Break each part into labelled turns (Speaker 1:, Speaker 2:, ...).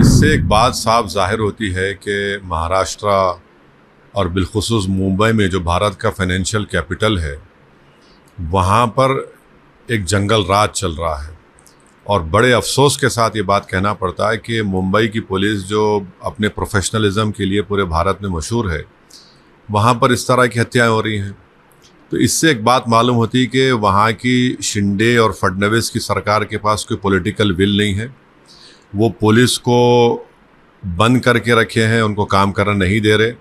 Speaker 1: इससे एक बात साफ ज़ाहिर होती है कि महाराष्ट्र और बिलखुसूस मुंबई में जो भारत का फाइनेंशियल कैपिटल है, वहाँ पर एक जंगल राज चल रहा है। और बड़े अफसोस के साथ ये बात कहना पड़ता है कि मुंबई की पुलिस जो अपने प्रोफेशनलिज्म के लिए पूरे भारत में मशहूर है, वहाँ पर इस तरह की हत्याएं हो रही हैं। तो इससे एक बात मालूम होती है कि वहाँ की शिंदे और फडणवीस की सरकार के पास कोई पॉलिटिकल विल नहीं है। वो पुलिस को बंद करके रखे हैं, उनको काम करना नहीं दे रहे।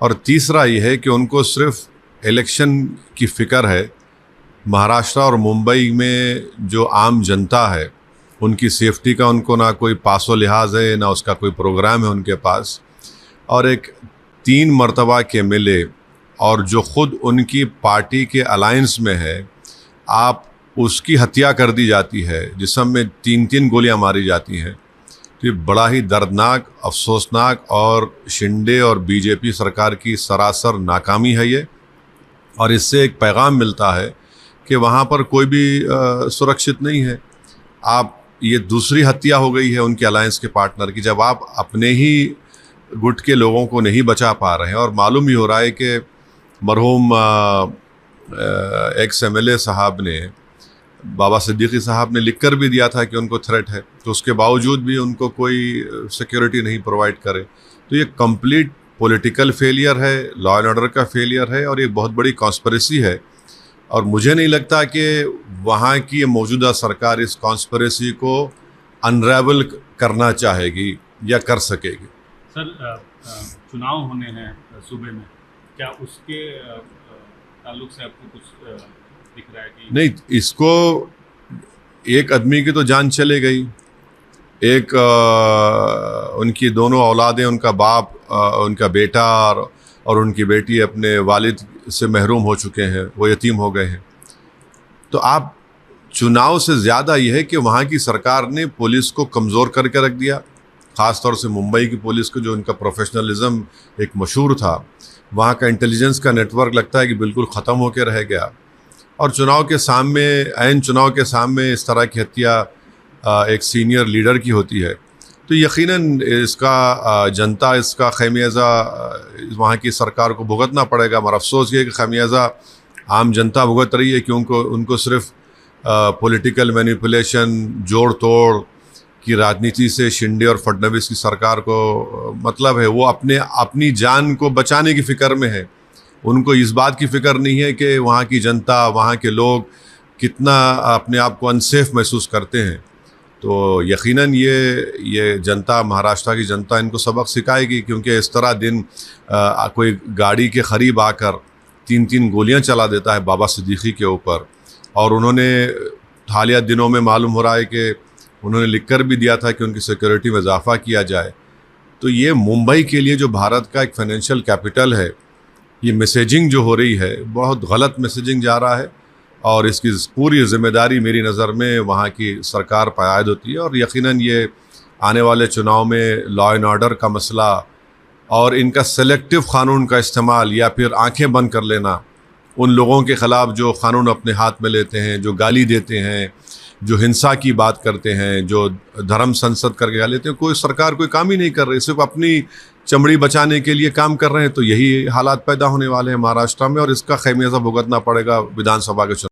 Speaker 1: और तीसरा ये है कि उनको सिर्फ इलेक्शन की फ़िक्र है। महाराष्ट्र और मुंबई में जो आम जनता है, उनकी सेफ्टी का उनको ना कोई पासो लिहाज है, ना उसका कोई प्रोग्राम है उनके पास। और एक 3 मरतबा के मिले और जो ख़ुद उनकी पार्टी के अलायंस में है, आप उसकी हत्या कर दी जाती है, जिसमें 3-3 गोलियां मारी जाती हैं। तो ये बड़ा ही दर्दनाक, अफसोसनाक और शिंदे और बीजेपी सरकार की सरासर नाकामी है ये। और इससे एक पैगाम मिलता है कि वहाँ पर कोई भी सुरक्षित नहीं है। आप ये दूसरी हत्या हो गई है उनके अलायंस के पार्टनर की, जब आप अपने ही गुट के लोगों को नहीं बचा पा रहे हैं। और मालूम ही हो रहा है कि मरहूम एक्स MLA साहब ने, बाबा सिद्दीकी साहब ने लिख कर भी दिया था कि उनको थ्रेट है, तो उसके बावजूद भी उनको कोई सिक्योरिटी नहीं प्रोवाइड करे। तो ये कंप्लीट पॉलिटिकल फेलियर है, लॉ एंड ऑर्डर का फेलियर है और एक बहुत बड़ी कॉन्स्पिरेसी है। और मुझे नहीं लगता कि वहाँ की मौजूदा सरकार इस कॉन्स्पिरेसी को अनरेवल करना चाहेगी या कर सकेगी।
Speaker 2: सर, चुनाव होने हैं सूबे में, क्या उसके ताल्लुक से आपको कुछ दिख रहा है कि
Speaker 1: नहीं? इसको एक आदमी की तो जान चले गई, एक उनकी दोनों औलादें, उनका बाप, उनका बेटा और उनकी बेटी अपने वालिद से महरूम हो चुके हैं, वो यतीम हो गए हैं। तो आप चुनाव से ज़्यादा यह है कि वहाँ की सरकार ने पुलिस को कमज़ोर करके रख दिया, ख़ास तौर से मुंबई की पुलिस को, जो उनका प्रोफेशनलिज्म एक मशहूर था। वहाँ का इंटेलिजेंस का नेटवर्क लगता है कि बिल्कुल ख़त्म होकर रह गया। और चुनाव के सामने, ऐन चुनाव के सामने इस तरह की हत्या एक सीनियर लीडर की होती है, तो यकीनन इसका जनता, इसका खमियाजा वहाँ की सरकार को भुगतना पड़ेगा। मगर अफसोस ये कि खमियाजा आम जनता भुगत रही है कि उनको सिर्फ पॉलिटिकल मैनिपुलेशन, जोड़ तोड़ की राजनीति से शिंदे और फडणवीस की सरकार को मतलब है। वो अपनी जान को बचाने की फ़िक्र में है। उनको इस बात की फ़िक्र नहीं है कि वहाँ की जनता, वहाँ के लोग कितना अपने आप को अनसेफ महसूस करते हैं। तो यकीनन ये जनता, महाराष्ट्र की जनता इनको सबक सिखाएगी, क्योंकि इस तरह दिन कोई गाड़ी के करीब आकर 3-3 गोलियां चला देता है बाबा सिद्दीकी के ऊपर। और उन्होंने हालिया दिनों में मालूम हो रहा है कि उन्होंने लिख कर भी दिया था कि उनकी सिक्योरिटी में इजाफा किया जाए। तो ये मुंबई के लिए, जो भारत का एक फाइनेंशियल कैपिटल है, ये मैसेजिंग जो हो रही है, बहुत गलत मैसेजिंग जा रहा है। और इसकी पूरी ज़िम्मेदारी मेरी नज़र में वहाँ की सरकार पर आयद होती है। और यकीनन ये आने वाले चुनाव में लॉ एंड ऑर्डर का मसला और इनका सेलेक्टिव क़ानून का इस्तेमाल, या फिर आंखें बंद कर लेना उन लोगों के ख़िलाफ़ जो क़ानून अपने हाथ में लेते हैं, जो गाली देते हैं, जो हिंसा की बात करते हैं, जो धर्म संसद करके गा लेते हैं। कोई सरकार कोई काम ही नहीं कर रही, सिर्फ अपनी चमड़ी बचाने के लिए काम कर रहे हैं। तो यही हालात पैदा होने वाले हैं महाराष्ट्र में, और इसका खमियाजा भुगतना पड़ेगा विधानसभा के चुनाव।